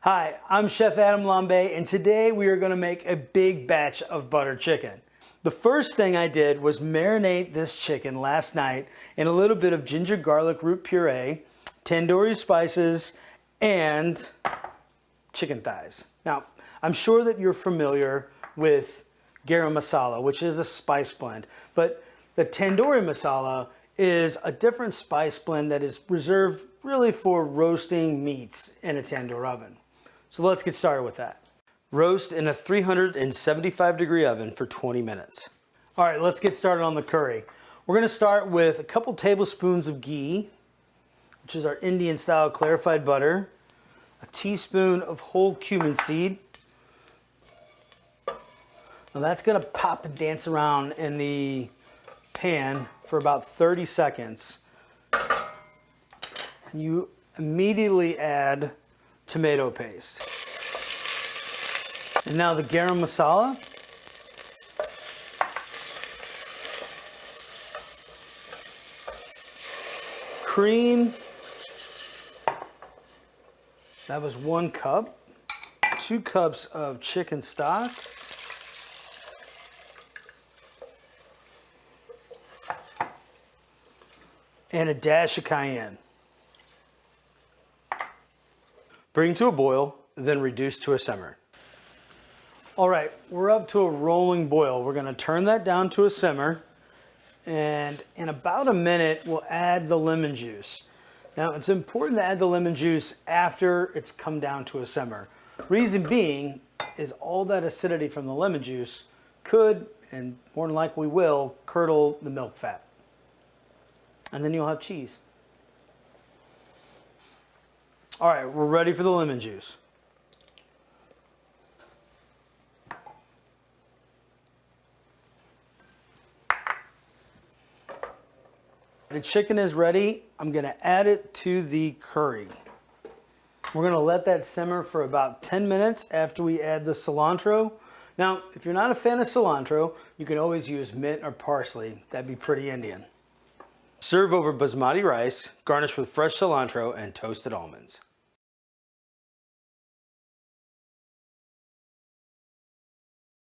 Hi, I'm Chef Adam Lambay, and today we are going to make a big batch of butter chicken. The first thing I did was marinate this chicken last night in a little bit of ginger garlic root puree, tandoori spices, and chicken thighs. Now, I'm sure that you're familiar with Garam Masala, which is a spice blend, but the tandoori masala is a different spice blend that is reserved really for roasting meats in a tandoor oven. So let's get started with that. Roast in a 375 degree oven for 20 minutes. All right, let's get started on the curry. We're gonna start with a couple tablespoons of ghee, which is our Indian style clarified butter, a teaspoon of whole cumin seed. Now that's gonna pop and dance around in the pan for about 30 seconds. And you immediately add tomato paste. And now the garam masala. Cream. That was 1 cup. 2 cups of chicken stock. And a dash of cayenne. Bring to a boil, then reduce to a simmer. All right, we're up to a rolling boil. We're gonna turn that down to a simmer, and in about a minute, we'll add the lemon juice. Now, it's important to add the lemon juice after it's come down to a simmer. Reason being is all that acidity from the lemon juice could, and more than likely will, curdle the milk fat. And then you'll have cheese. All right, we're ready for the lemon juice. The chicken is ready. I'm gonna add it to the curry. We're gonna let that simmer for about 10 minutes after we add the cilantro. Now, if you're not a fan of cilantro, you can always use mint or parsley. That'd be pretty Indian. Serve over basmati rice, garnish with fresh cilantro and toasted almonds.